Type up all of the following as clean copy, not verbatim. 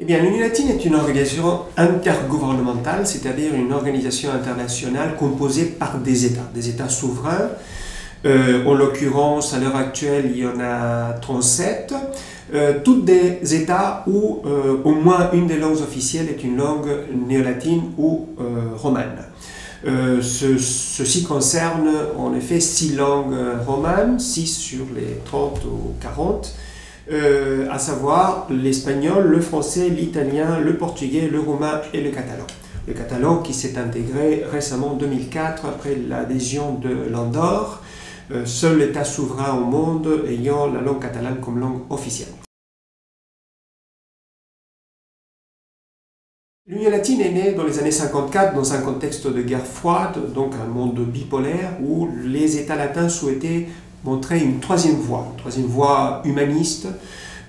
Eh bien, l'Union latine est une organisation intergouvernementale, c'est-à-dire une organisation internationale composée par des États souverains. En l'occurrence, à l'heure actuelle, il y en a 37. Toutes des États où au moins une des langues officielles est une langue néolatine ou romane. Ceci concerne en effet 6 langues romanes, 6 sur les 30 ou 40, à savoir l'espagnol, le français, l'italien, le portugais, le roumain et le catalan. Le catalan qui s'est intégré récemment en 2004 après l'adhésion de l'Andorre, seul État souverain au monde ayant la langue catalane comme langue officielle. L'Union latine est née dans les années 54 dans un contexte de guerre froide, donc un monde bipolaire où les États latins souhaitaient montrer une troisième voie humaniste,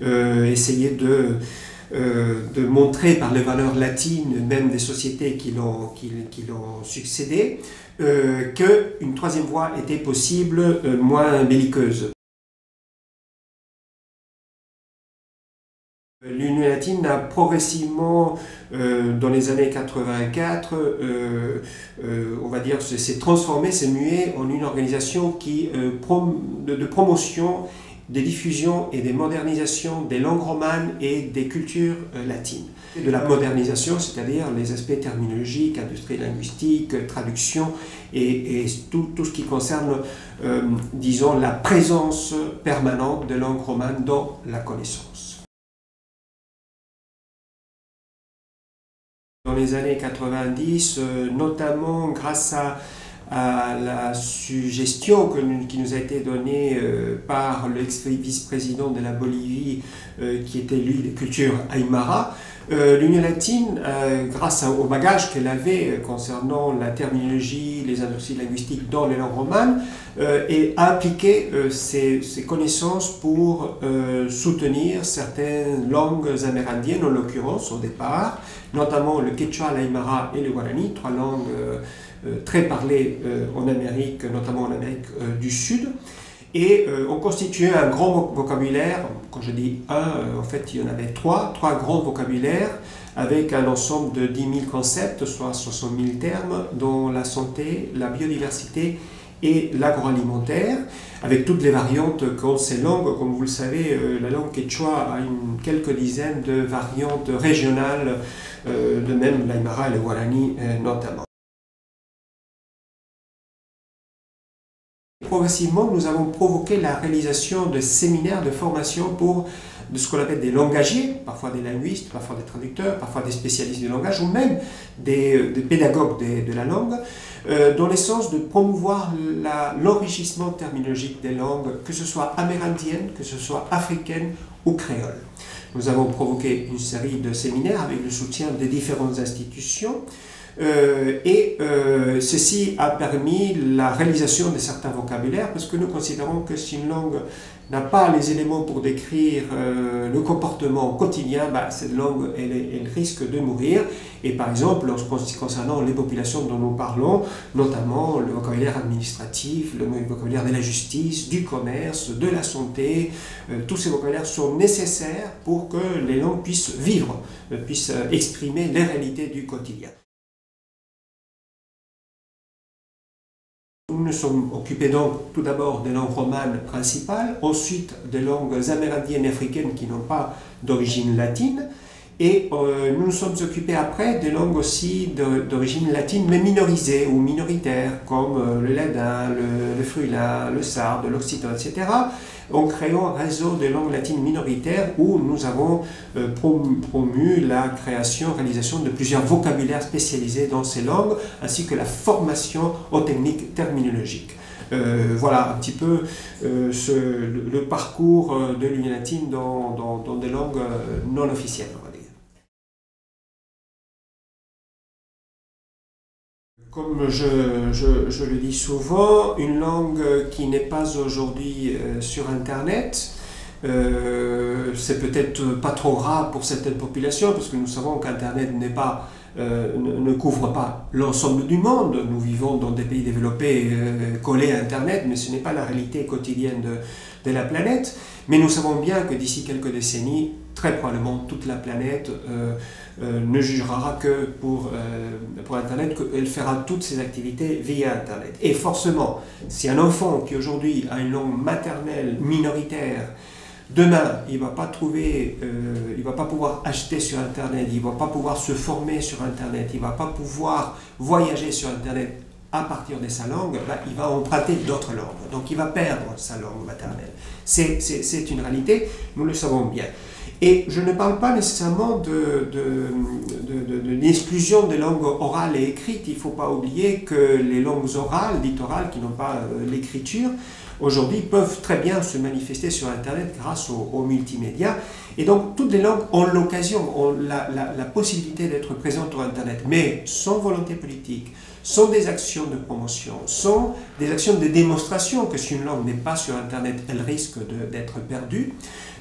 essayer de montrer par les valeurs latines, même des sociétés qui l'ont succédé, qu'une troisième voie était possible, moins belliqueuse. L'Union latine a progressivement, dans les années 84, on va dire, s'est transformée, s'est muée en une organisation de promotion, des diffusions et des modernisations des langues romanes et des cultures latines. De la modernisation, c'est-à-dire les aspects terminologiques, industrie linguistique, traduction et tout ce qui concerne, disons, la présence permanente de langues romanes dans la connaissance. Dans les années 90, notamment grâce à la suggestion qui nous a été donnée par l'ex-vice-président de la Bolivie, qui était lui de culture aymara, l'Union latine, grâce au bagage qu'elle avait concernant la terminologie, les industries linguistiques dans les langues romanes, a appliqué ses connaissances pour soutenir certaines langues amérindiennes, en l'occurrence au départ, notamment le quechua, l'aymara et le guarani, 3 langues très parlées en Amérique, notamment en Amérique du Sud. Et on constituait un grand vocabulaire. Quand je dis un, en fait il y en avait 3 grands vocabulaires avec un ensemble de 10 000 concepts, soit 60 000 termes, dont la santé, la biodiversité et l'agroalimentaire, avec toutes les variantes qu'ont ces langues. Comme vous le savez, la langue quechua a quelques dizaines de variantes régionales, de même l'aymara et le guarani notamment. Progressivement, nous avons provoqué la réalisation de séminaires de formation pour de ce qu'on appelle des langagiers, parfois des linguistes, parfois des traducteurs, parfois des spécialistes du langage ou même des pédagogues de la langue, dans le sens de promouvoir l'enrichissement terminologique des langues, que ce soit amérindienne, que ce soit africaine ou créole. Nous avons provoqué une série de séminaires avec le soutien des différentes institutions. Ceci a permis la réalisation de certains vocabulaires parce que nous considérons que si une langue n'a pas les éléments pour décrire le comportement quotidien, cette langue elle risque de mourir. Et par exemple, concernant les populations dont nous parlons, notamment le vocabulaire administratif, le vocabulaire de la justice, du commerce, de la santé, tous ces vocabulaires sont nécessaires pour que les langues puissent vivre, puissent exprimer les réalités du quotidien. Nous nous sommes occupés donc tout d'abord des langues romanes principales, ensuite des langues amérindiennes et africaines qui n'ont pas d'origine latine, et nous nous sommes occupés après des langues aussi d'origine latine mais minorisées ou minoritaires comme le ladin, le frulin, le sarde, l'occitan, etc. en créant un réseau de langues latines minoritaires où nous avons promu la réalisation de plusieurs vocabulaires spécialisés dans ces langues, ainsi que la formation aux techniques terminologiques. Voilà un petit peu le parcours de l'Union latine dans des langues non officielles, on va dire. Comme je le dis souvent, une langue qui n'est pas aujourd'hui sur Internet, c'est peut-être pas trop grave pour certaines populations, parce que nous savons qu'Internet ne couvre pas l'ensemble du monde. Nous vivons dans des pays développés collés à Internet, mais ce n'est pas la réalité quotidienne de la planète. Mais nous savons bien que d'ici quelques décennies, très probablement toute la planète ne jugera que pour Internet, qu'elle fera toutes ses activités via Internet. Et forcément, si un enfant qui aujourd'hui a une langue maternelle minoritaire, demain, il ne va pas trouver, il va pas pouvoir acheter sur Internet, il ne va pas pouvoir se former sur Internet, il ne va pas pouvoir voyager sur Internet à partir de sa langue, il va emprunter d'autres langues. Donc il va perdre sa langue maternelle. C'est une réalité, nous le savons bien. Et je ne parle pas nécessairement de l'exclusion des langues orales et écrites. Il ne faut pas oublier que les langues orales, dites orales, qui n'ont pas l'écriture, aujourd'hui peuvent très bien se manifester sur Internet grâce aux multimédias. Et donc toutes les langues ont l'occasion, ont la possibilité d'être présentes sur Internet, mais sans volonté politique, sans des actions de promotion, sans des actions de démonstration que si une langue n'est pas sur Internet, elle risque d'être perdue.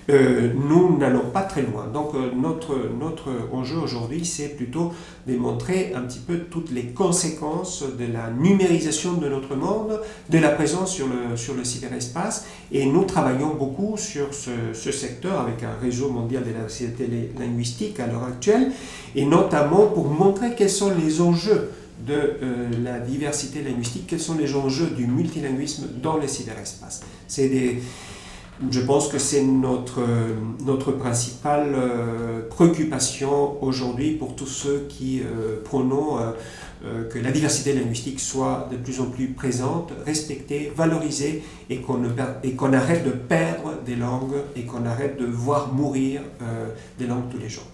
Nous n'allons pas très loin. Donc notre enjeu aujourd'hui, c'est plutôt de montrer un petit peu toutes les conséquences de la numérisation de notre monde, de la présence sur le cyberespace, et nous travaillons beaucoup sur ce secteur avec un réseau mondial de la diversité linguistique à l'heure actuelle, et notamment pour montrer quels sont les enjeux de la diversité linguistique, quels sont les enjeux du multilinguisme dans le cyberespace. Je pense que c'est notre principale préoccupation aujourd'hui pour tous ceux qui prônent que la diversité linguistique soit de plus en plus présente, respectée, valorisée, et qu'on arrête de perdre des langues et qu'on arrête de voir mourir des langues tous les jours.